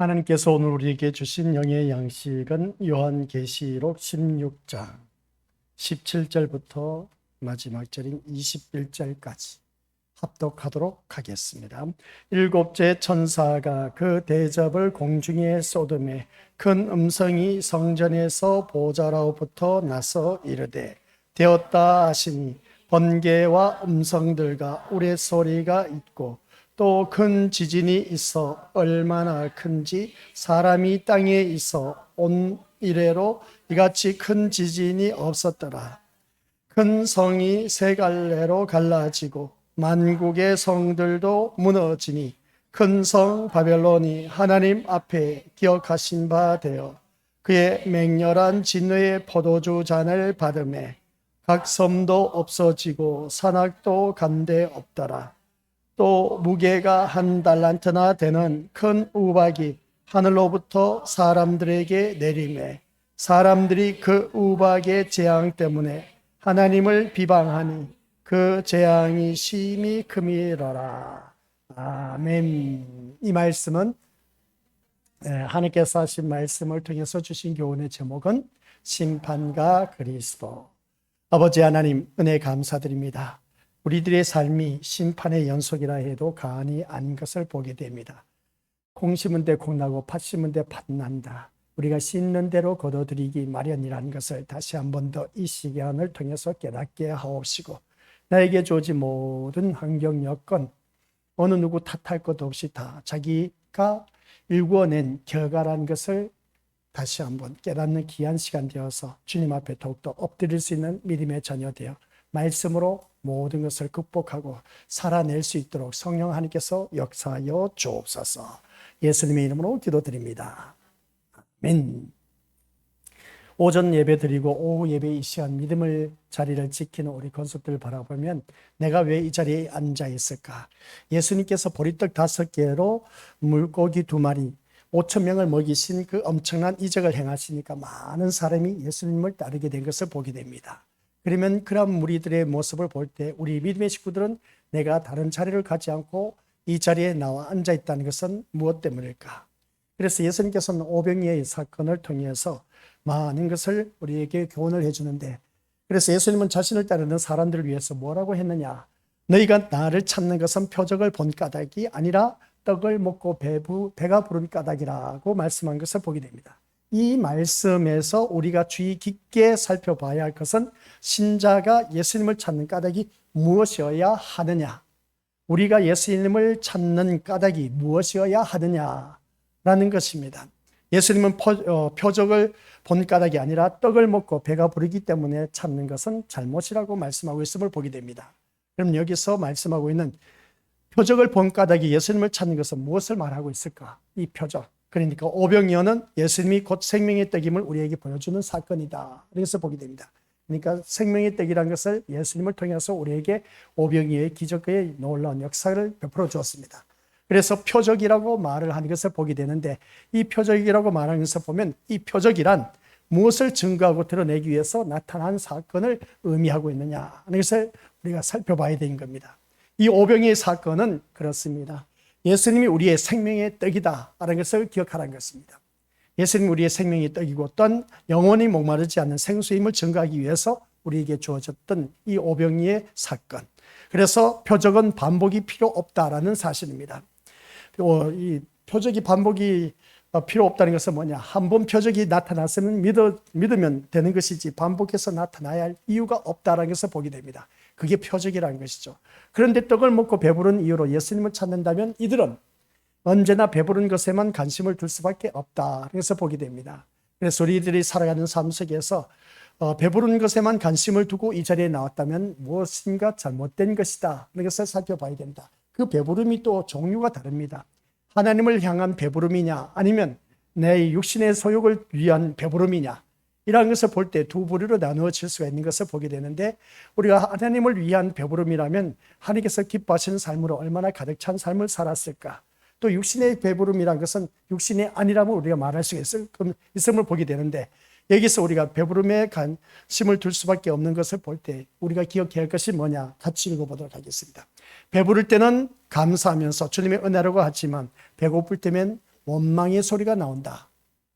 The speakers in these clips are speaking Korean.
하나님께서 오늘 우리에게 주신 영의 양식은 요한계시록 16장 17절부터 마지막 절인 21절까지 합독하도록 하겠습니다. 일곱째 천사가 그 대접을 공중에 쏟음에 큰 음성이 성전에서 보좌로부터 나서 이르되 되었다 하시니 번개와 음성들과 우레소리가 있고 또 큰 지진이 있어 얼마나 큰지 사람이 땅에 있어 온 이래로 이같이 큰 지진이 없었더라. 큰 성이 세 갈래로 갈라지고 만국의 성들도 무너지니 큰 성 바벨론이 하나님 앞에 기억하신 바 되어 그의 맹렬한 진노의 포도주 잔을 받음에 각 섬도 없어지고 산악도 간데 없더라. 또 무게가 한 달란트나 되는 큰 우박이 하늘로부터 사람들에게 내리매 사람들이 그 우박의 재앙 때문에 하나님을 비방하니 그 재앙이 심히 크미러라. 아멘. 이 말씀은 하나님께서 하신 말씀을 통해서 주신 교훈의 제목은 심판과 그리스도. 아버지 하나님, 은혜 감사드립니다. 우리들의 삶이 심판의 연속이라 해도 과언이 아닌 것을 보게 됩니다. 콩 심은 데 콩 나고 팥 심은 데 팥 난다. 우리가 씻는 대로 거둬들이기 마련이라는 것을 다시 한 번 더 이 시간을 통해서 깨닫게 하옵시고, 나에게 주어진 모든 환경 여건, 어느 누구 탓할 것 없이 다 자기가 일궈낸 결과라는 것을 다시 한번 깨닫는 귀한 시간 되어서 주님 앞에 더욱더 엎드릴 수 있는 믿음의 자녀 되어 말씀으로 모든 것을 극복하고 살아낼 수 있도록 성령 하나님께서 역사하여 주옵소서. 예수님의 이름으로 기도드립니다. 아멘. 오전 예배 드리고 오후 예배 이 시간 믿음을 자리를 지키는 우리 건속들을 바라보면 내가 왜 이 자리에 앉아 있을까? 예수님께서 보리떡 5개로 물고기 2마리 5천 명을 먹이신 그 엄청난 이적을 행하시니까 많은 사람이 예수님을 따르게 된 것을 보게 됩니다. 그러면 그런 무리들의 모습을 볼 때 우리 믿음의 식구들은 내가 다른 자리를 가지 않고 이 자리에 나와 앉아 있다는 것은 무엇 때문일까? 그래서 예수님께서는 오병이어의 사건을 통해서 많은 것을 우리에게 교훈을 해주는데, 그래서 예수님은 자신을 따르는 사람들을 위해서 뭐라고 했느냐? 너희가 나를 찾는 것은 표적을 본 까닭이 아니라 떡을 먹고 배가 부른 까닭이라고 말씀한 것을 보게 됩니다. 이 말씀에서 우리가 주의 깊게 살펴봐야 할 것은 신자가 예수님을 찾는 까닭이 무엇이어야 하느냐, 우리가 예수님을 찾는 까닭이 무엇이어야 하느냐라는 것입니다. 예수님은 표적을 본 까닭이 아니라 떡을 먹고 배가 부르기 때문에 찾는 것은 잘못이라고 말씀하고 있음을 보게 됩니다. 그럼 여기서 말씀하고 있는 표적을 본 까닭이 예수님을 찾는 것은 무엇을 말하고 있을까? 이 표적, 그러니까 오병이어는 예수님이 곧 생명의 떡임을 우리에게 보여주는 사건이다. 그래서 보게 됩니다. 그러니까 생명의 떡이라는 것을 예수님을 통해서 우리에게 오병이어의 기적의 놀라운 역사를 베풀어 주었습니다. 그래서 표적이라고 말을 하는 것을 보게 되는데, 이 표적이라고 말하는 것을 보면 이 표적이란 무엇을 증거하고 드러내기 위해서 나타난 사건을 의미하고 있느냐 하는 것을 우리가 살펴봐야 되는 겁니다. 이 오병이어의 사건은 그렇습니다. 예수님이 우리의 생명의 떡이다 라는 것을 기억하라는 것입니다. 예수님이 우리의 생명의 떡이고 또한 영원히 목마르지 않는 생수임을 증거하기 위해서 우리에게 주어졌던 이 오병이어의 사건. 그래서 표적은 반복이 필요 없다라는 사실입니다. 이 표적이 반복이 필요 없다는 것은 뭐냐? 한 번 표적이 나타났으면 믿으면 되는 것이지 반복해서 나타나야 할 이유가 없다는 것을 보게 됩니다. 그게 표적이라는 것이죠. 그런데 떡을 먹고 배부른 이유로 예수님을 찾는다면 이들은 언제나 배부른 것에만 관심을 둘 수밖에 없다. 그래서 보게 됩니다. 그래서 우리들이 살아가는 삶 속에서 배부른 것에만 관심을 두고 이 자리에 나왔다면 무엇인가 잘못된 것이다. 그런 것을 살펴봐야 된다. 그 배부름이 또 종류가 다릅니다. 하나님을 향한 배부름이냐 아니면 내 육신의 소욕을 위한 배부름이냐, 이런 것을 볼 때 두 부류로 나누어질 수가 있는 것을 보게 되는데, 우리가 하나님을 위한 배부름이라면 하나님께서 기뻐하시는 삶으로 얼마나 가득 찬 삶을 살았을까. 또 육신의 배부름이라는 것은 육신이 아니라면 우리가 말할 수가 있음을 보게 되는데, 여기서 우리가 배부름에 관심을 둘 수밖에 없는 것을 볼 때 우리가 기억해야 할 것이 뭐냐, 같이 읽어보도록 하겠습니다. 배부를 때는 감사하면서 주님의 은혜라고 하지만 배고플 때면 원망의 소리가 나온다.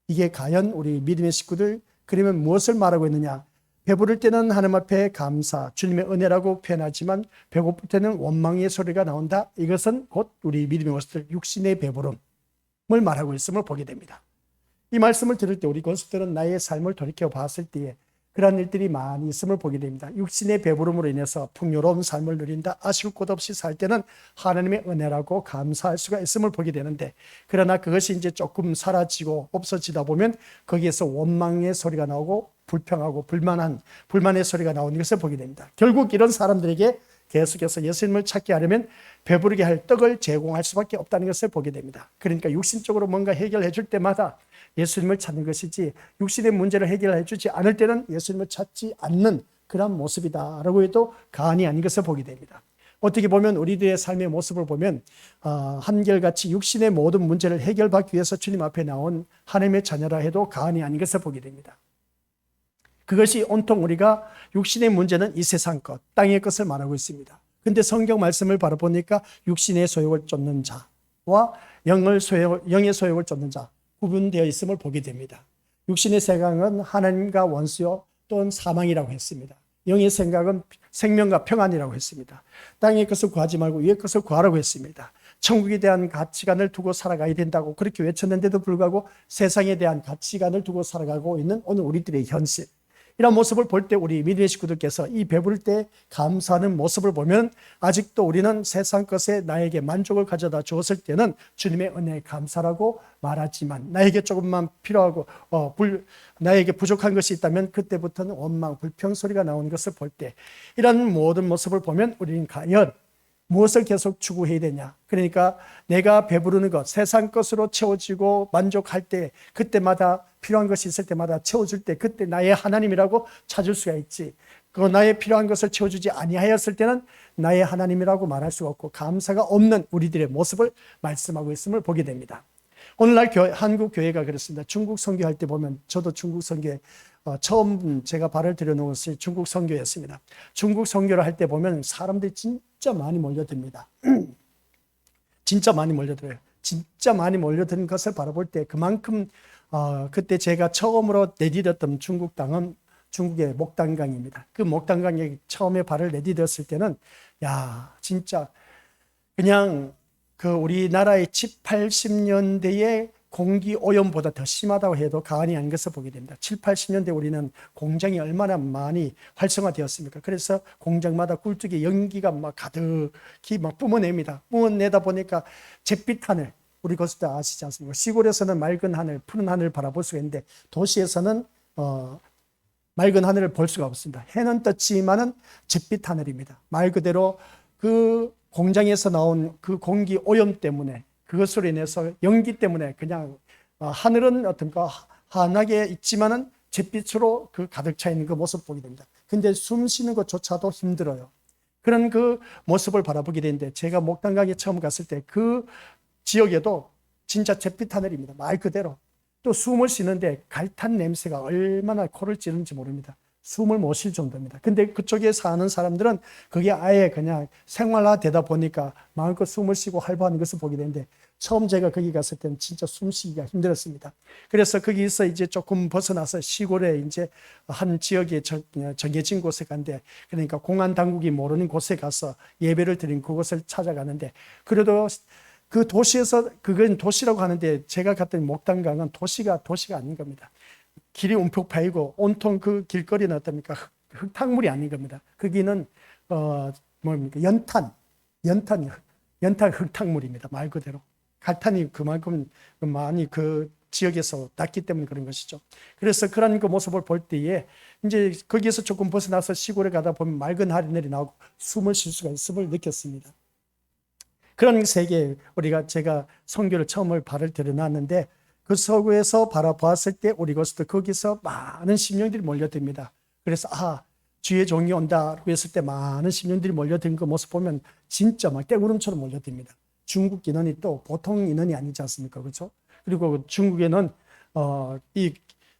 이게 과연 우리 믿음의 식구들 그러면 무엇을 말하고 있느냐? 배부를 때는 하나님 앞에 감사, 주님의 은혜라고 표현하지만 배고플 때는 원망의 소리가 나온다. 이것은 곧 우리 믿음의 모습들 육신의 배부름을 말하고 있음을 보게 됩니다. 이 말씀을 들을 때 우리 권속들은 나의 삶을 돌이켜 봤을 때에 그러한 일들이 많이 있음을 보게 됩니다. 육신의 배부름으로 인해서 풍요로운 삶을 누린다. 아쉬울 것 없이 살 때는 하나님의 은혜라고 감사할 수가 있음을 보게 되는데, 그러나 그것이 이제 조금 사라지고 없어지다 보면 거기에서 원망의 소리가 나오고 불평하고 불만의 소리가 나오는 것을 보게 됩니다. 결국 이런 사람들에게 계속해서 예수님을 찾게 하려면 배부르게 할 떡을 제공할 수밖에 없다는 것을 보게 됩니다. 그러니까 육신적으로 뭔가 해결해 줄 때마다 예수님을 찾는 것이지, 육신의 문제를 해결해 주지 않을 때는 예수님을 찾지 않는 그런 모습이다라고 해도 과언이 아닌 것을 보게 됩니다. 어떻게 보면 우리들의 삶의 모습을 보면 한결같이 육신의 모든 문제를 해결받기 위해서 주님 앞에 나온 하나님의 자녀라 해도 과언이 아닌 것을 보게 됩니다. 그것이 온통 우리가 육신의 문제는 이 세상 것, 땅의 것을 말하고 있습니다. 그런데 성경 말씀을 바라보니까 육신의 소욕을 쫓는 자와 영의 소욕을 쫓는 자 구분되어 있음을 보게 됩니다. 육신의 생각은 하나님과 원수요 또는 사망이라고 했습니다. 영의 생각은 생명과 평안이라고 했습니다. 땅의 것을 구하지 말고 위의 것을 구하라고 했습니다. 천국에 대한 가치관을 두고 살아가야 된다고 그렇게 외쳤는데도 불구하고 세상에 대한 가치관을 두고 살아가고 있는 오늘 우리들의 현실, 이런 모습을 볼 때 우리 믿음의 식구들께서 이 배부를 때 감사하는 모습을 보면 아직도 우리는 세상 것에 나에게 만족을 가져다 주었을 때는 주님의 은혜에 감사라고 말하지만, 나에게 조금만 필요하고 나에게 부족한 것이 있다면 그때부터는 원망, 불평 소리가 나오는 것을 볼 때, 이런 모든 모습을 보면 우리는 과연 무엇을 계속 추구해야 되냐? 그러니까 내가 배부르는 것, 세상 것으로 채워지고 만족할 때, 그때마다 필요한 것이 있을 때마다 채워줄 때 그때 나의 하나님이라고 찾을 수가 있지, 그 나의 필요한 것을 채워주지 아니하였을 때는 나의 하나님이라고 말할 수가 없고 감사가 없는 우리들의 모습을 말씀하고 있음을 보게 됩니다. 오늘날 한국 교회가 그렇습니다. 중국 선교할 때 보면, 저도 중국 선교에 처음 제가 발을 들여놓은 것이 중국 선교였습니다. 중국 선교를 할 때 보면 사람들이 진짜 많이 몰려듭니다. 진짜 많이 몰려들어요. 진짜 많이 몰려드는 것을 바라볼 때 그만큼 그때 제가 처음으로 내디뎠던 중국 땅은 중국의 목단강입니다. 그 목단강에 처음에 발을 내디뎠을 때는 진짜 그냥 그 우리나라의 70, 80년대의 공기 오염보다 더 심하다고 해도 과언이 아닌 것을 보게 됩니다. 7, 80년대 우리는 공장이 얼마나 많이 활성화되었습니까? 그래서 공장마다 굴뚝에 연기가 막 가득히 막 뿜어냅니다. 뿜어내다 보니까 잿빛 하늘, 우리 그것도 아시지 않습니까? 시골에서는 맑은 하늘, 푸른 하늘을 바라볼 수가 있는데 도시에서는 맑은 하늘을 볼 수가 없습니다. 해는 떴지만은 잿빛 하늘입니다. 말 그대로 그 공장에서 나온 그 공기 오염 때문에, 그것으로 인해서 연기 때문에 그냥 하늘은 어떤가 환하게 있지만은 잿빛으로 그 가득 차 있는 그 모습 보게 됩니다. 근데 숨 쉬는 것조차도 힘들어요. 그런 그 모습을 바라보게 되는데, 제가 목단강에 처음 갔을 때 그 지역에도 진짜 잿빛 하늘입니다. 말 그대로. 또 숨을 쉬는데 갈탄 냄새가 얼마나 코를 찌르는지 모릅니다. 숨을 못 쉴 정도입니다. 근데 그쪽에 사는 사람들은 그게 아예 그냥 생활화되다 보니까 마음껏 숨을 쉬고 활보하는 것을 보게 되는데, 처음 제가 거기 갔을 때는 진짜 숨 쉬기가 힘들었습니다. 그래서 거기서 이제 조금 벗어나서 시골에 이제 한 지역에 정해진 곳에 간데, 그러니까 공안 당국이 모르는 곳에 가서 예배를 드린 그곳을 찾아가는데, 그래도 그 도시에서, 그건 도시라고 하는데 제가 갔던 목단강은 도시가 아닌 겁니다. 길이 움푹 파이고 온통 그 길거리는 어떻습니까? 흙탕물이 아닌 겁니다. 거기는 뭡니까? 연탄 흙탕물입니다. 말 그대로. 갈탄이 그만큼 많이 그 지역에서 났기 때문에 그런 것이죠. 그래서 그런 그 모습을 볼 때에 이제 거기에서 조금 벗어나서 시골에 가다 보면 맑은 하늘이 나오고 숨을 쉴 수가 있음을 느꼈습니다. 그런 세계에 제가 선교를 처음을 발을 들여놨는데, 그 서구에서 바라보았을 때 우리 것도 거기서 많은 심령들이 몰려듭니다. 그래서 주의 종이 온다고 했을 때 많은 심령들이 몰려든 그 모습 보면 진짜 막 떼구름처럼 몰려듭니다. 중국 인원이 또 보통 인원이 아니지 않습니까? 그렇죠? 그리고 중국에는 이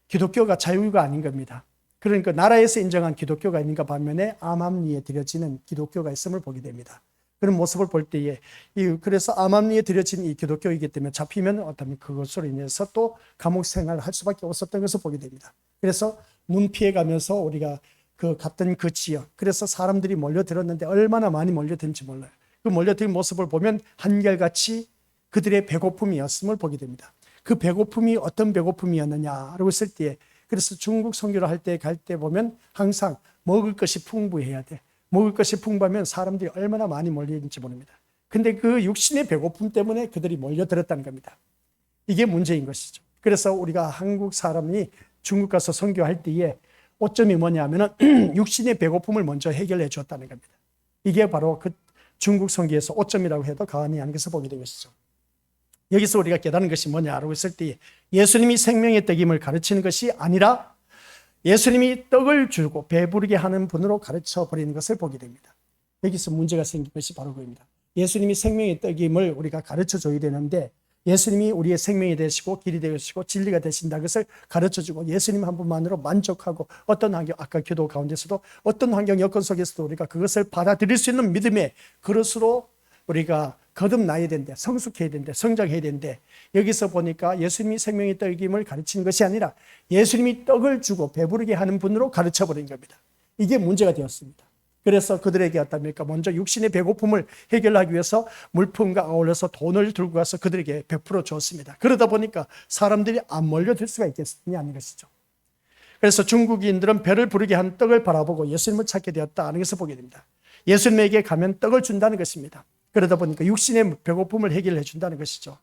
기독교가 자유가 아닌 겁니다. 그러니까 나라에서 인정한 기독교가 있는가 반면에 암암리에 드려지는 기독교가 있음을 보게 됩니다. 그런 모습을 볼 때에 그래서 암암리에 들여진 이 기독교이기 때문에 잡히면 어떤 그것으로 인해서 또 감옥 생활을 할 수밖에 없었던 것을 보게 됩니다. 그래서 눈 피해 가면서 우리가 갔던 그 지역, 그래서 사람들이 몰려들었는데 얼마나 많이 몰려든지 몰라요. 그 몰려든 모습을 보면 한결같이 그들의 배고픔이었음을 보게 됩니다. 그 배고픔이 어떤 배고픔이었느냐라고 했을 때, 그래서 중국 선교를 할 때 갈 때 보면 항상 먹을 것이 풍부해야 돼. 먹을 것이 풍부하면 사람들이 얼마나 많이 몰리는지 모릅니다. 근데 그 육신의 배고픔 때문에 그들이 몰려들었다는 겁니다. 이게 문제인 것이죠. 그래서 우리가 한국 사람이 중국 가서 선교할 때에 오점이 뭐냐면은 육신의 배고픔을 먼저 해결해 줬다는 겁니다. 이게 바로 그 중국 선교에서 오점이라고 해도 과언이 아닌 것을 보게 되겠죠. 여기서 우리가 깨닫는 것이 뭐냐라고 했을 때, 예수님이 생명의 떡임을 가르치는 것이 아니라 예수님이 떡을 주고 배부르게 하는 분으로 가르쳐 버리는 것을 보게 됩니다. 여기서 문제가 생긴 것이 바로 그겁니다. 예수님이 생명의 떡임을 우리가 가르쳐 줘야 되는데, 예수님이 우리의 생명이 되시고 길이 되시고 진리가 되신다는 것을 가르쳐주고 예수님 한 분만으로 만족하고, 어떤 환경, 아까 기도 가운데서도 어떤 환경 여건 속에서도 우리가 그것을 받아들일 수 있는 믿음의 그릇으로 우리가 거듭나야 되는데, 성숙해야 되는데, 성장해야 되는데, 여기서 보니까 예수님이 생명의 떡임을 가르치는 것이 아니라 예수님이 떡을 주고 배부르게 하는 분으로 가르쳐버린 겁니다. 이게 문제가 되었습니다. 그래서 그들에게 어떻습니까? 먼저 육신의 배고픔을 해결하기 위해서 물품과 어울려서 돈을 들고 가서 그들에게 베풀어 주었습니다. 그러다 보니까 사람들이 안 몰려들 수가 있겠느냐 하는 것이죠. 그래서 중국인들은 배를 부르게 한 떡을 바라보고 예수님을 찾게 되었다는 것을 보게 됩니다. 예수님에게 가면 떡을 준다는 것입니다. 그러다 보니까 육신의 배고픔을 해결해 준다는 것이죠.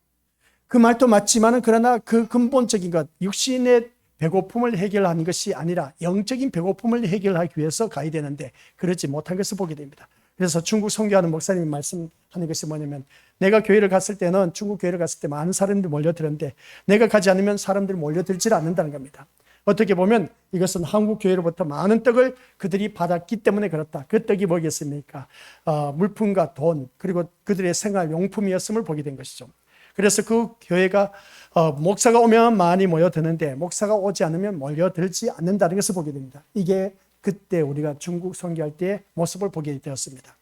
그 말도 맞지만 그러나 그 근본적인 것, 육신의 배고픔을 해결하는 것이 아니라 영적인 배고픔을 해결하기 위해서 가야 되는데 그렇지 못한 것을 보게 됩니다. 그래서 중국 선교하는 목사님이 말씀하는 것이 뭐냐면, 내가 교회를 갔을 때는, 중국 교회를 갔을 때 많은 사람들이 몰려들었는데 내가 가지 않으면 사람들이 몰려들지 않는다는 겁니다. 어떻게 보면 이것은 한국 교회로부터 많은 떡을 그들이 받았기 때문에 그렇다. 그 떡이 뭐겠습니까? 물품과 돈, 그리고 그들의 생활용품이었음을 보게 된 것이죠. 그래서 그 교회가 목사가 오면 많이 모여드는데 목사가 오지 않으면 몰려들지 않는다는 것을 보게 됩니다. 이게 그때 우리가 중국 선교할 때의 모습을 보게 되었습니다.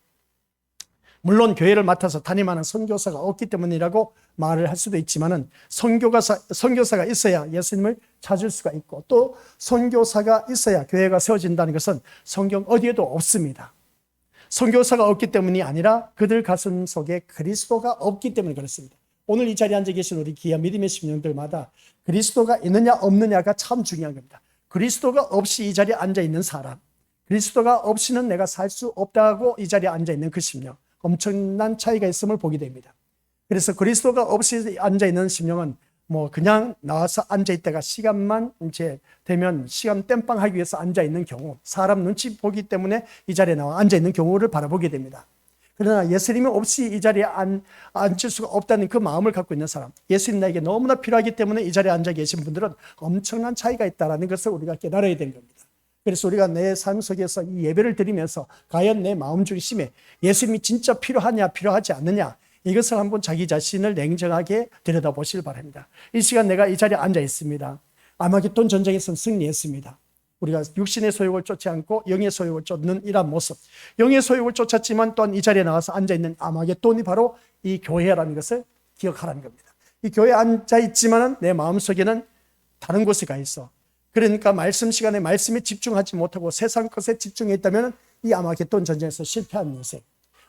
물론 교회를 맡아서 담임하는 선교사가 없기 때문이라고 말을 할 수도 있지만은, 선교사가 있어야 예수님을 찾을 수가 있고, 또 선교사가 있어야 교회가 세워진다는 것은 성경 어디에도 없습니다. 선교사가 없기 때문이 아니라 그들 가슴 속에 그리스도가 없기 때문에 그렇습니다. 오늘 이 자리에 앉아 계신 우리 귀한 믿음의 심령들마다 그리스도가 있느냐 없느냐가 참 중요한 겁니다. 그리스도가 없이 이 자리에 앉아 있는 사람, 그리스도가 없이는 내가 살 수 없다고 이 자리에 앉아 있는 그 심령, 엄청난 차이가 있음을 보게 됩니다. 그래서 그리스도가 없이 앉아 있는 심령은 그냥 나와서 앉아 있다가 시간만 이제 되면 시간 땜빵하기 위해서 앉아 있는 경우, 사람 눈치 보기 때문에 이 자리에 나와 앉아 있는 경우를 바라보게 됩니다. 그러나 예수님이 없이 이 자리에 앉을 수가 없다는 그 마음을 갖고 있는 사람, 예수님 나에게 너무나 필요하기 때문에 이 자리에 앉아 계신 분들은 엄청난 차이가 있다는 것을 우리가 깨달아야 되는 겁니다. 그래서 우리가 내 삶 속에서 이 예배를 드리면서 과연 내 마음 중심에 예수님이 진짜 필요하냐 필요하지 않느냐, 이것을 한번 자기 자신을 냉정하게 들여다보시길 바랍니다. 이 시간 내가 이 자리에 앉아 있습니다. 아마겟돈 전쟁에서는 승리했습니다. 우리가 육신의 소욕을 쫓지 않고 영의 소욕을 쫓는 이러한 모습, 영의 소욕을 쫓았지만 또한 이 자리에 나와서 앉아있는 아마겟돈이 바로 이 교회라는 것을 기억하라는 겁니다. 이 교회에 앉아있지만 내 마음속에는 다른 곳에 가 있어. 그러니까 말씀 시간에 말씀에 집중하지 못하고 세상 것에 집중해 있다면 이 아마겟돈 전쟁에서 실패한 인생,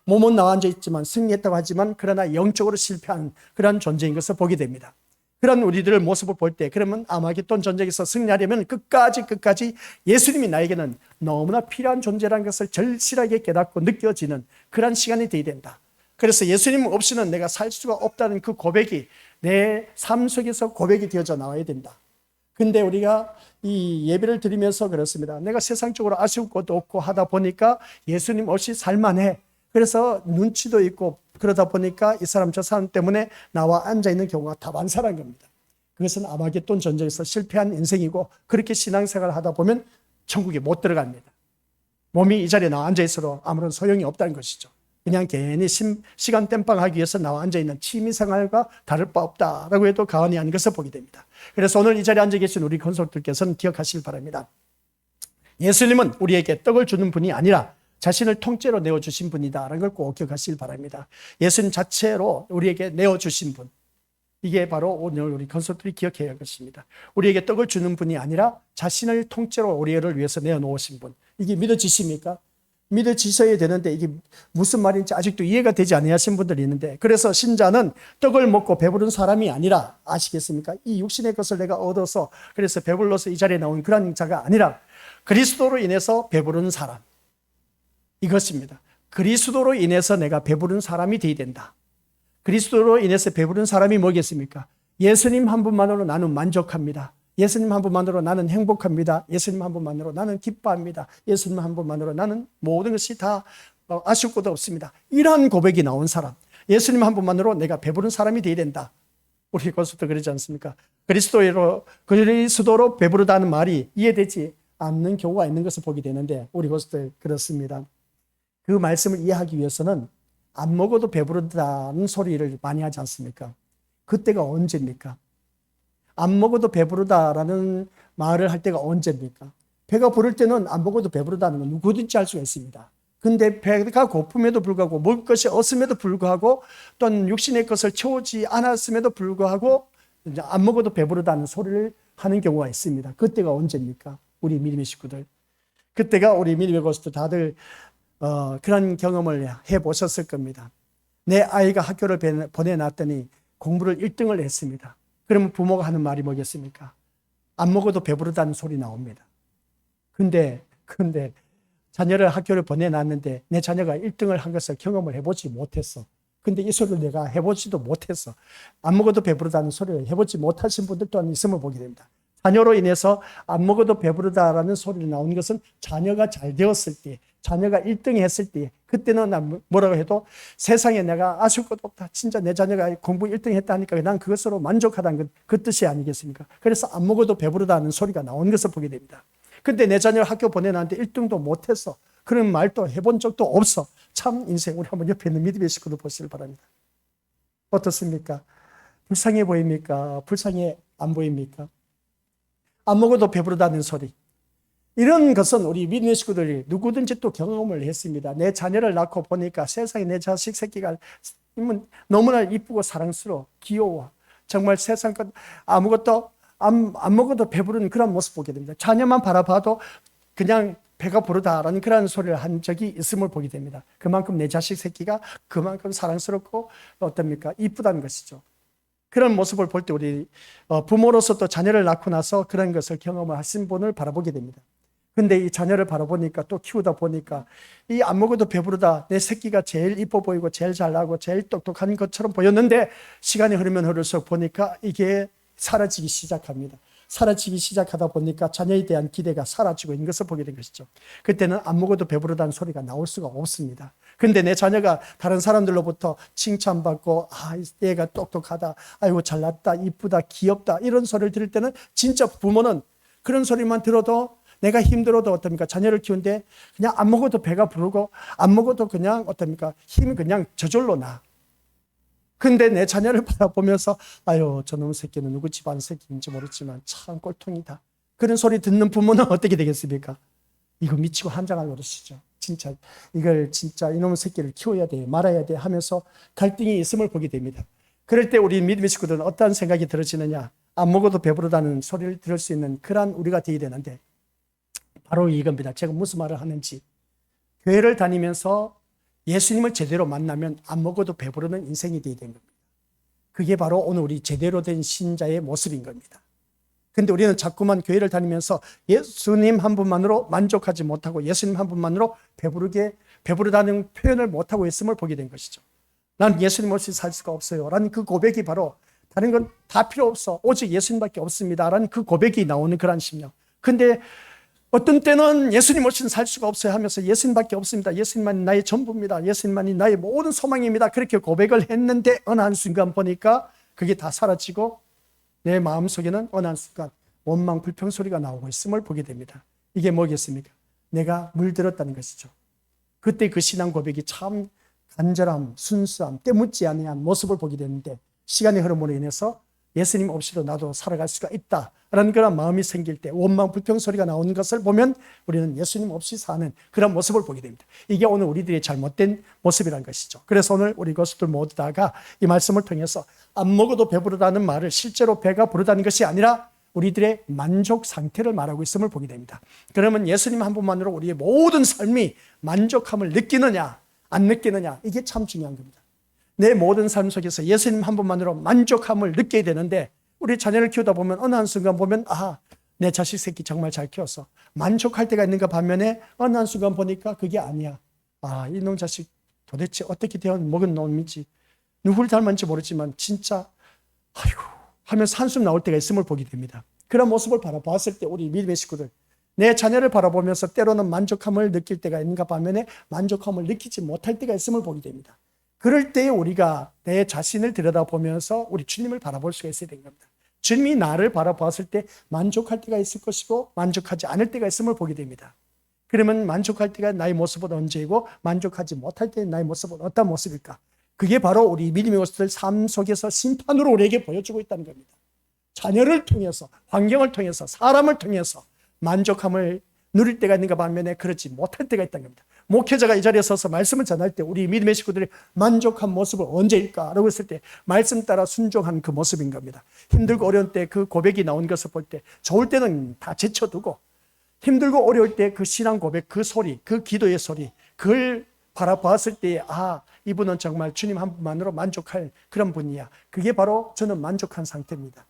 몸은 나와 앉아있지만 승리했다고 하지만 그러나 영적으로 실패한 그러한 존재인 것을 보게 됩니다. 그런 우리들의 모습을 볼 때, 그러면 아마겟돈 전쟁에서 승리하려면 끝까지 예수님이 나에게는 너무나 필요한 존재라는 것을 절실하게 깨닫고 느껴지는 그런 시간이 되어야 된다. 그래서 예수님 없이는 내가 살 수가 없다는 그 고백이 내 삶 속에서 고백이 되어져 나와야 된다. 근데 우리가 이 예배를 드리면서 그렇습니다. 내가 세상적으로 아쉬울 것도 없고 하다 보니까 예수님 없이 살만해. 그래서 눈치도 있고 그러다 보니까 이 사람 저 사람 때문에 나와 앉아있는 경우가 다반사라는 겁니다. 그것은 아마겟돈 전쟁에서 실패한 인생이고, 그렇게 신앙생활을 하다 보면 천국에 못 들어갑니다. 몸이 이 자리에 나와 앉아있어도 아무런 소용이 없다는 것이죠. 그냥 괜히 시간 땜빵하기 위해서 나와 앉아있는 취미생활과 다를 바 없다라고 해도 과언이 아닌 것을 보게 됩니다. 그래서 오늘 이 자리에 앉아 계신 우리 권속들께서는 기억하시길 바랍니다. 예수님은 우리에게 떡을 주는 분이 아니라 자신을 통째로 내어주신 분이다라는 걸 꼭 기억하시길 바랍니다. 예수님 자체로 우리에게 내어주신 분. 이게 바로 오늘 우리 건설들이 기억해야 할 것입니다. 우리에게 떡을 주는 분이 아니라 자신을 통째로 우리를 위해서 내어놓으신 분. 이게 믿어지십니까? 믿어지셔야 되는데 이게 무슨 말인지 아직도 이해가 되지 않으신 분들이 있는데, 그래서 신자는 떡을 먹고 배부른 사람이 아니라, 아시겠습니까? 이 육신의 것을 내가 얻어서 그래서 배불러서 이 자리에 나온 그런 자가 아니라 그리스도로 인해서 배부른 사람, 이것입니다. 그리스도로 인해서 내가 배부른 사람이 되어야 된다. 그리스도로 인해서 배부른 사람이 뭐겠습니까? 예수님 한 분만으로 나는 만족합니다. 예수님 한 분만으로 나는 행복합니다. 예수님 한 분만으로 나는 기뻐합니다. 예수님 한 분만으로 나는 모든 것이 다 아쉬울 것도 없습니다. 이러한 고백이 나온 사람, 예수님 한 분만으로 내가 배부른 사람이 되어야 된다. 우리 거기서도 그러지 않습니까? 그리스도로 배부르다는 말이 이해되지 않는 경우가 있는 것을 보게 되는데, 우리 거기서도 그렇습니다. 그 말씀을 이해하기 위해서는 안 먹어도 배부르다는 소리를 많이 하지 않습니까? 그때가 언제입니까? 안 먹어도 배부르다라는 말을 할 때가 언제입니까? 배가 부를 때는 안 먹어도 배부르다는 건 누구든지 할 수가 있습니다. 근데 배가 고픔에도 불구하고, 먹을 것이 없음에도 불구하고, 또는 육신의 것을 채우지 않았음에도 불구하고 이제 안 먹어도 배부르다는 소리를 하는 경우가 있습니다. 그때가 언제입니까? 우리 믿음의 식구들. 그때가 우리 믿음의 것도 다들 그런 경험을 해보셨을 겁니다. 내 아이가 학교를 보내놨더니 공부를 1등을 했습니다. 그러면 부모가 하는 말이 뭐겠습니까? 안 먹어도 배부르다는 소리 나옵니다. 근데 자녀를 학교를 보내놨는데 내 자녀가 1등을 한 것을 경험을 해보지 못했어. 근데 이 소리를 내가 해보지도 못했어. 안 먹어도 배부르다는 소리를 해보지 못하신 분들 또한 있음을 보게 됩니다. 자녀로 인해서 안 먹어도 배부르다라는 소리를 나오는 것은 자녀가 잘 되었을 때, 자녀가 1등 했을 때, 그때는 뭐라고 해도 세상에 내가 아쉬울 것도 없다. 진짜 내 자녀가 공부 1등 했다니까 난 그것으로 만족하다는 그 뜻이 아니겠습니까? 그래서 안 먹어도 배부르다는 소리가 나오는 것을 보게 됩니다. 근데 내 자녀를 학교 보내놨는데 1등도 못했어. 그런 말도 해본 적도 없어. 참 인생, 우리 한번 옆에 있는 믿음의 식구들 보시길 바랍니다. 어떻습니까? 불쌍해 보입니까? 불쌍해 안 보입니까? 안 먹어도 배부르다는 소리. 이런 것은 우리 믿음의 식구들이 누구든지 또 경험을 했습니다. 내 자녀를 낳고 보니까 세상에 내 자식 새끼가 너무나 이쁘고 사랑스러워, 귀여워. 정말 세상 것 아무것도 안 먹어도 배부른 그런 모습 보게 됩니다. 자녀만 바라봐도 그냥 배가 부르다라는 그런 소리를 한 적이 있음을 보게 됩니다. 그만큼 내 자식 새끼가 그만큼 사랑스럽고 어떻습니까? 이쁘다는 것이죠. 그런 모습을 볼 때 우리 부모로서 또 자녀를 낳고 나서 그런 것을 경험을 하신 분을 바라보게 됩니다. 근데 이 자녀를 바라보니까 또 키우다 보니까 이 안 먹어도 배부르다, 내 새끼가 제일 이뻐 보이고 제일 잘나고 제일 똑똑한 것처럼 보였는데 시간이 흐르면 흐를수록 보니까 이게 사라지기 시작합니다. 사라지기 시작하다 보니까 자녀에 대한 기대가 사라지고 있는 것을 보게 된 것이죠. 그때는 안 먹어도 배부르다는 소리가 나올 수가 없습니다. 근데 내 자녀가 다른 사람들로부터 칭찬받고, 얘가 똑똑하다, 아이고 잘났다, 이쁘다, 귀엽다, 이런 소리를 들을 때는 진짜 부모는 그런 소리만 들어도 내가 힘들어도 어떻습니까? 자녀를 키우는데 그냥 안 먹어도 배가 부르고 안 먹어도 그냥 어떻습니까? 힘이 그냥 저절로 나. 근데 내 자녀를 바라보면서 아유, 저놈 새끼는 누구 집안 새끼인지 모르지만 참 꼴통이다. 그런 소리 듣는 부모는 어떻게 되겠습니까? 이거 미치고 한장할 노릇이죠. 진짜 이걸 진짜 이놈 새끼를 키워야 돼, 말아야 돼 하면서 갈등이 있음을 보게 됩니다. 그럴 때 우리 믿음의 식구들은 어떤 생각이 들어지느냐? 안 먹어도 배부르다는 소리를 들을 수 있는 그런 우리가 되어야 되는데, 바로 이겁니다. 제가 무슨 말을 하는지. 교회를 다니면서 예수님을 제대로 만나면 안 먹어도 배부르는 인생이 되어야 되는 겁니다. 그게 바로 오늘 우리 제대로 된 신자의 모습인 겁니다. 근데 우리는 자꾸만 교회를 다니면서 예수님 한 분만으로 만족하지 못하고 예수님 한 분만으로 배부르다는 표현을 못하고 있음을 보게 된 것이죠. 난 예수님 없이 살 수가 없어요 라는 그 고백이 바로 다른 건 다 필요 없어, 오직 예수님밖에 없습니다 라는 그 고백이 나오는 그런 심령. 근데 어떤 때는 예수님 없이는 살 수가 없어요 하면서 예수님밖에 없습니다, 예수님만이 나의 전부입니다, 예수님만이 나의 모든 소망입니다, 그렇게 고백을 했는데 어느 한순간 보니까 그게 다 사라지고 내 마음속에는 어느 한순간 원망 불평 소리가 나오고 있음을 보게 됩니다. 이게 뭐겠습니까? 내가 물들었다는 것이죠. 그때 그 신앙 고백이 참 간절함, 순수함, 때묻지 아니한 모습을 보게 되는데 시간의 흐름으로 인해서 예수님 없이도 나도 살아갈 수가 있다라는 그런 마음이 생길 때, 원망 불평 소리가 나오는 것을 보면 우리는 예수님 없이 사는 그런 모습을 보게 됩니다. 이게 오늘 우리들의 잘못된 모습이라는 것이죠. 그래서 오늘 우리 것들 모두 다가 이 말씀을 통해서 안 먹어도 배부르다는 말을 실제로 배가 부르다는 것이 아니라 우리들의 만족 상태를 말하고 있음을 보게 됩니다. 그러면 예수님 한 분만으로 우리의 모든 삶이 만족함을 느끼느냐 안 느끼느냐, 이게 참 중요한 겁니다. 내 모든 삶 속에서 예수님 한 분만으로 만족함을 느껴야 되는데, 우리 자녀를 키우다 보면 어느 한순간 보면 내 자식 새끼 정말 잘 키웠어, 만족할 때가 있는가 반면에 어느 한순간 보니까 그게 아니야. 이놈 자식 도대체 어떻게 되어 먹은 놈인지, 누구를 닮았는지 모르지만 진짜 아이고 하면서 한숨 나올 때가 있음을 보게 됩니다. 그런 모습을 바라봤을 때 우리 믿음의 식구들, 내 자녀를 바라보면서 때로는 만족함을 느낄 때가 있는가 반면에 만족함을 느끼지 못할 때가 있음을 보게 됩니다. 그럴 때 우리가 내 자신을 들여다보면서 우리 주님을 바라볼 수가 있어야 되는 겁니다. 주님이 나를 바라보았을 때 만족할 때가 있을 것이고 만족하지 않을 때가 있음을 보게 됩니다. 그러면 만족할 때가 나의 모습은 언제이고 만족하지 못할 때는 나의 모습은 어떤 모습일까? 그게 바로 우리 믿음의 것들 삶 속에서 심판으로 우리에게 보여주고 있다는 겁니다. 자녀를 통해서, 환경을 통해서, 사람을 통해서 만족함을 누릴 때가 있는가 반면에 그렇지 못할 때가 있다는 겁니다. 목회자가 이 자리에 서서 말씀을 전할 때 우리 믿음의 식구들이 만족한 모습은 언제일까라고 했을 때 말씀 따라 순종한 그 모습인 겁니다. 힘들고 어려운 때 그 고백이 나온 것을 볼 때 좋을 때는 다 제쳐두고 힘들고 어려울 때 그 신앙 고백, 그 소리, 그 기도의 소리, 그걸 바라보았을 때 이분은 정말 주님 한 분만으로 만족할 그런 분이야. 그게 바로 저는 만족한 상태입니다.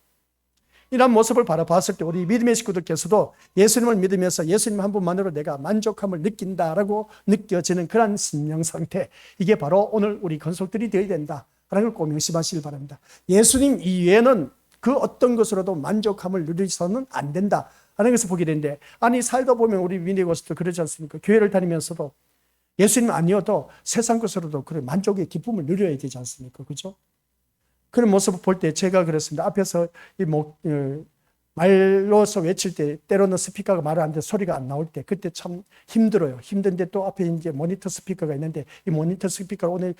이런 모습을 바라봤을 때 우리 믿음의 식구들께서도 예수님을 믿으면서 예수님 한 분만으로 내가 만족함을 느낀다라고 느껴지는 그런 심령 상태, 이게 바로 오늘 우리 건속들이 되어야 된다라는 걸 꼭 명심하시길 바랍니다. 예수님 이외에는 그 어떤 것으로도 만족함을 누리서는 안 된다라는 것을 보게 되는데, 살다 보면 우리 믿음의 것도 그러지 않습니까? 교회를 다니면서도 예수님 아니어도 세상 것으로도 그런 만족의 기쁨을 누려야 되지 않습니까? 그죠? 그런 모습을 볼 때 제가 그랬습니다. 앞에서 말로서 외칠 때 때로는 스피커가 말을 하는데 소리가 안 나올 때 그때 참 힘들어요. 힘든데 또 앞에 이제 모니터 스피커가 있는데 이 모니터 스피커를 오늘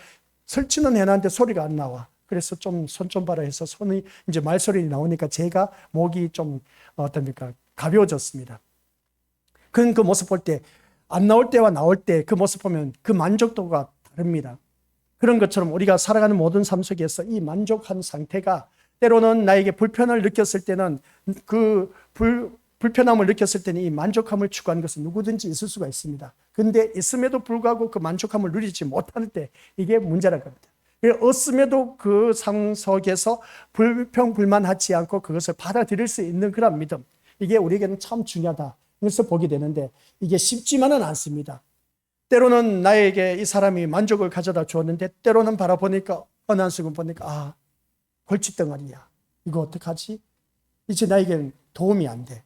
설치는 해놨는데 소리가 안 나와. 그래서 좀 손 좀 봐라 해서 손이 이제 말소리 나오니까 제가 목이 좀 어떻습니까? 가벼워졌습니다. 그런 그 모습 볼 때 안 나올 때와 나올 때 그 모습 보면 그 만족도가 다릅니다. 그런 것처럼 우리가 살아가는 모든 삶 속에서 이 만족한 상태가 때로는 나에게 불편을 느꼈을 때는 그 불편함을 느꼈을 때는 이 만족함을 추구하는 것은 누구든지 있을 수가 있습니다. 그런데 있음에도 불구하고 그 만족함을 누리지 못할 때 이게 문제라는 겁니다. 없음에도 그 삶 속에서 불평불만하지 않고 그것을 받아들일 수 있는 그런 믿음, 이게 우리에게는 참 중요하다. 그래서 보게 되는데 이게 쉽지만은 않습니다. 때로는 나에게 이 사람이 만족을 가져다 주었는데 때로는 바라보니까 어느 한순간 보니까 골칫덩어리야. 이거 어떡하지? 이제 나에게는 도움이 안 돼.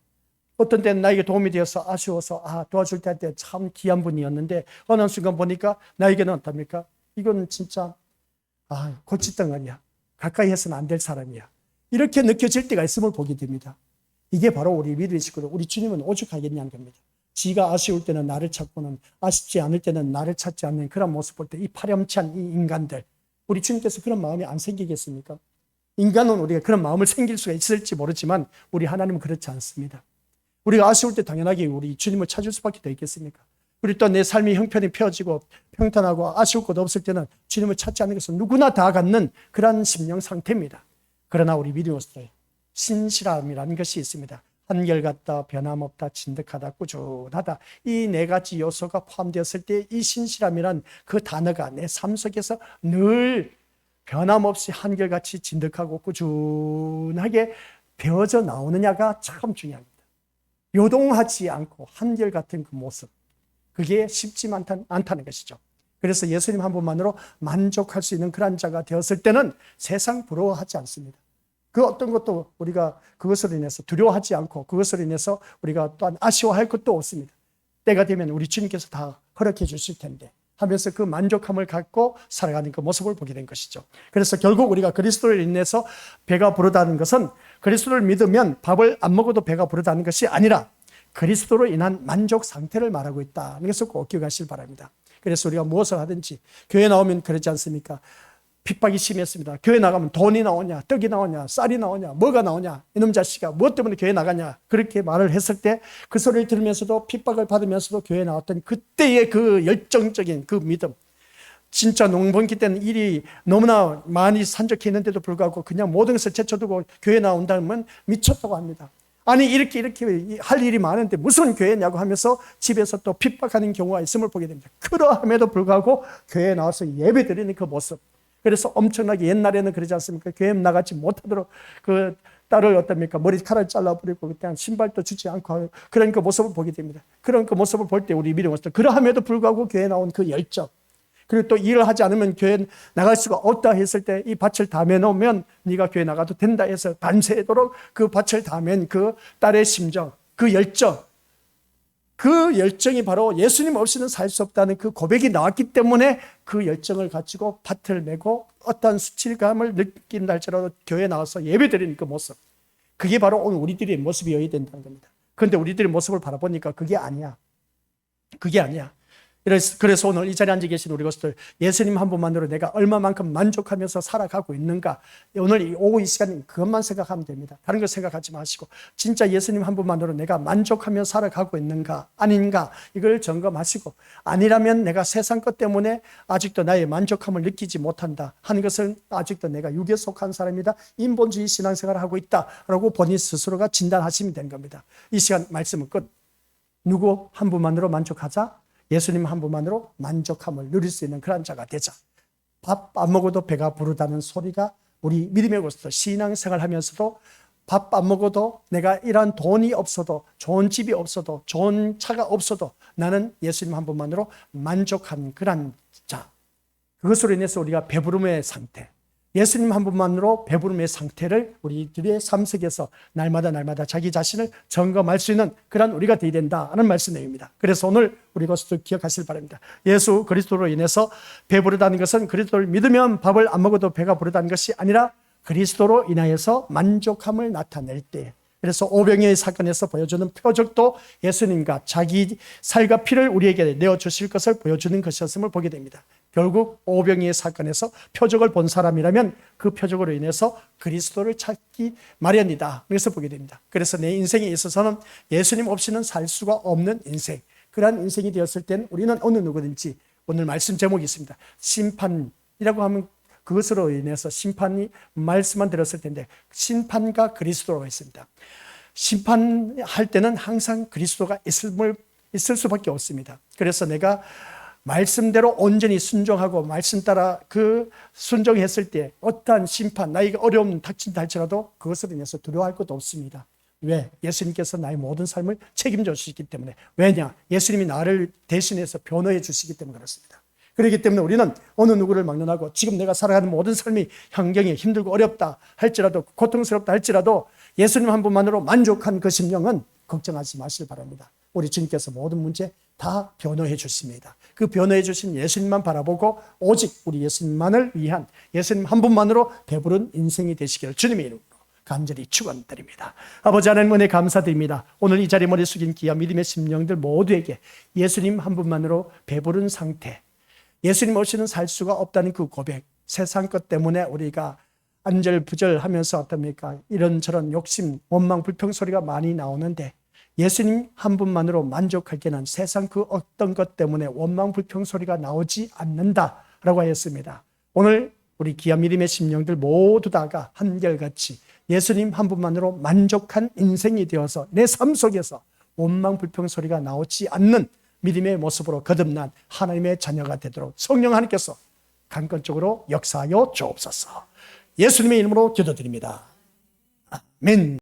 어떤 때는 나에게 도움이 되어서 아쉬워서 도와줄 때 참 귀한 분이었는데 어느 한순간 보니까 나에게는 어떻습니까? 이건 진짜 골칫덩어리야. 가까이 해서는 안 될 사람이야. 이렇게 느껴질 때가 있음을 보게 됩니다. 이게 바로 우리 믿음의 식구들, 우리 주님은 오죽하겠냐는 겁니다. 지가 아쉬울 때는 나를 찾고는 아쉽지 않을 때는 나를 찾지 않는 그런 모습 볼 때 이 파렴치한 이 인간들, 우리 주님께서 그런 마음이 안 생기겠습니까? 인간은 우리가 그런 마음을 생길 수가 있을지 모르지만 우리 하나님은 그렇지 않습니다. 우리가 아쉬울 때 당연하게 우리 주님을 찾을 수밖에 더 있겠습니까? 우리 또 내 삶이 형편이 펴지고 평탄하고 아쉬울 것 없을 때는 주님을 찾지 않는 것은 누구나 다 갖는 그런 심령 상태입니다. 그러나 우리 믿음으로서의 신실함이라는 것이 있습니다. 한결같다, 변함없다, 진득하다, 꾸준하다, 이 네 가지 요소가 포함되었을 때 이 신실함이란 그 단어가 내 삶 속에서 늘 변함없이 한결같이 진득하고 꾸준하게 되어져 나오느냐가 참 중요합니다. 요동하지 않고 한결같은 그 모습, 그게 쉽지 않다는 것이죠. 그래서 예수님 한 분만으로 만족할 수 있는 그런 자가 되었을 때는 세상 부러워하지 않습니다. 그 어떤 것도 우리가 그것으로 인해서 두려워하지 않고 그것으로 인해서 우리가 또한 아쉬워할 것도 없습니다. 때가 되면 우리 주님께서 다 허락해 주실 텐데 하면서 그 만족함을 갖고 살아가는 그 모습을 보게 된 것이죠. 그래서 결국 우리가 그리스도를 인해서 배가 부르다는 것은 그리스도를 믿으면 밥을 안 먹어도 배가 부르다는 것이 아니라 그리스도로 인한 만족 상태를 말하고 있다는 것을 꼭 기억하시길 바랍니다. 그래서 우리가 무엇을 하든지 교회 나오면 그러지 않습니까? 핍박이 심했습니다. 교회 나가면 돈이 나오냐, 떡이 나오냐, 쌀이 나오냐, 뭐가 나오냐, 이놈 자식아 무엇 때문에 교회 나가냐, 그렇게 말을 했을 때 그 소리를 들으면서도 핍박을 받으면서도 교회에 나왔던 그때의 그 열정적인 그 믿음, 진짜 농번기 때는 일이 너무나 많이 산적해 있는데도 불구하고 그냥 모든 것을 제쳐두고 교회 나온다면 미쳤다고 합니다. 아니 이렇게 할 일이 많은데 무슨 교회냐고 하면서 집에서 또 핍박하는 경우가 있음을 보게 됩니다. 그러함에도 불구하고 교회에 나와서 예배드리는 그 모습, 그래서 엄청나게 옛날에는 그러지 않습니까? 교회 나가지 못하도록 그 딸을 어떻습니까? 머리카락을 잘라버리고 그냥 신발도 주지 않고 그런 그 모습을 보게 됩니다. 그런 그 모습을 볼 때 우리 믿음은 그러함에도 불구하고 교회에 나온 그 열정, 그리고 또 일을 하지 않으면 교회 나갈 수가 없다 했을 때 이 밭을 다 매놓으면 네가 교회 나가도 된다 해서 밤새도록 그 밭을 다 맨 그 딸의 심정, 그 열정, 그 열정이 바로 예수님 없이는 살 수 없다는 그 고백이 나왔기 때문에 그 열정을 가지고 밭을 메고 어떠한 수치감을 느낀다 할지라도 교회에 나와서 예배드리는 그 모습, 그게 바로 오늘 우리들의 모습이어야 된다는 겁니다. 그런데 우리들의 모습을 바라보니까 그게 아니야. 그게 아니야. 그래서 오늘 이 자리에 앉아 계신 우리 것들, 예수님 한 분만으로 내가 얼마만큼 만족하면서 살아가고 있는가, 오늘 이 오후 이 시간 그것만 생각하면 됩니다. 다른 거 생각하지 마시고 진짜 예수님 한 분만으로 내가 만족하며 살아가고 있는가 아닌가, 이걸 점검하시고, 아니라면 내가 세상 것 때문에 아직도 나의 만족함을 느끼지 못한다 하는 것은 아직도 내가 육에 속한 사람이다, 인본주의 신앙생활을 하고 있다라고 본인 스스로가 진단하시면 되는 겁니다. 이 시간 말씀은 끝. 누구 한 분만으로 만족하자? 예수님 한 분만으로 만족함을 누릴 수 있는 그런 자가 되자. 밥 안 먹어도 배가 부르다는 소리가 우리 믿음의 곳에서 신앙생활 하면서도 밥 안 먹어도 내가 이러한 돈이 없어도, 좋은 집이 없어도, 좋은 차가 없어도 나는 예수님 한 분만으로 만족한 그런 자. 그것으로 인해서 우리가 배부름의 상태, 예수님 한 분만으로 배부름의 상태를 우리들의 삶 속에서 날마다 자기 자신을 점검할 수 있는 그런 우리가 되어야 된다는 말씀 내용입니다. 그래서 오늘 우리 것도 기억하시길 바랍니다. 예수 그리스도로 인해서 배부르다는 것은 그리스도를 믿으면 밥을 안 먹어도 배가 부르다는 것이 아니라 그리스도로 인하여서 만족함을 나타낼 때, 그래서 오병이의 사건에서 보여주는 표적도 예수님과 자기 살과 피를 우리에게 내어주실 것을 보여주는 것이었음을 보게 됩니다. 결국 오병이의 사건에서 표적을 본 사람이라면 그 표적으로 인해서 그리스도를 찾기 마련이다, 그래서 보게 됩니다. 그래서 내 인생에 있어서는 예수님 없이는 살 수가 없는 인생, 그러한 인생이 되었을 때는 우리는 어느 누구든지, 오늘 말씀 제목이 있습니다. 심판이라고 하면 그것으로 인해서 심판이 말씀만 들었을 텐데 심판과 그리스도가 있습니다. 심판할 때는 항상 그리스도가 있을 수밖에 없습니다. 그래서 내가 말씀대로 온전히 순종하고 말씀 따라 그 순종했을 때 어떠한 심판, 나에게 어려움 닥친다 할지라도 그것으로 인해서 두려워할 것도 없습니다. 왜? 예수님께서 나의 모든 삶을 책임져 주시기 때문에. 왜냐? 예수님이 나를 대신해서 변호해 주시기 때문에 그렇습니다. 그렇기 때문에 우리는 어느 누구를 막론하고 지금 내가 살아가는 모든 삶이 환경이 힘들고 어렵다 할지라도, 고통스럽다 할지라도 예수님 한 분만으로 만족한 그 심령은 걱정하지 마시길 바랍니다. 우리 주님께서 모든 문제 다 변호해 주십니다. 그 변호해 주신 예수님만 바라보고 오직 우리 예수님만을 위한, 예수님 한 분만으로 배부른 인생이 되시기를 주님의 이름으로 간절히 축원드립니다. 아버지 하나님 은혜 감사드립니다. 오늘 이 자리에 머리 숙인 귀한 믿음의 심령들 모두에게 예수님 한 분만으로 배부른 상태, 예수님 없이는 살 수가 없다는 그 고백, 세상 것 때문에 우리가 안절부절하면서 어떻습니까? 이런저런 욕심, 원망, 불평 소리가 많이 나오는데 예수님 한 분만으로 만족할 때는 세상 그 어떤 것 때문에 원망, 불평 소리가 나오지 않는다라고 하였습니다. 오늘 우리 귀한 믿음의 심령들 모두 다가 한결같이 예수님 한 분만으로 만족한 인생이 되어서 내 삶 속에서 원망, 불평 소리가 나오지 않는 믿음의 모습으로 거듭난 하나님의 자녀가 되도록 성령 하나님께서 강권적으로 역사하여 주옵소서. 예수님의 이름으로 기도드립니다. 아멘.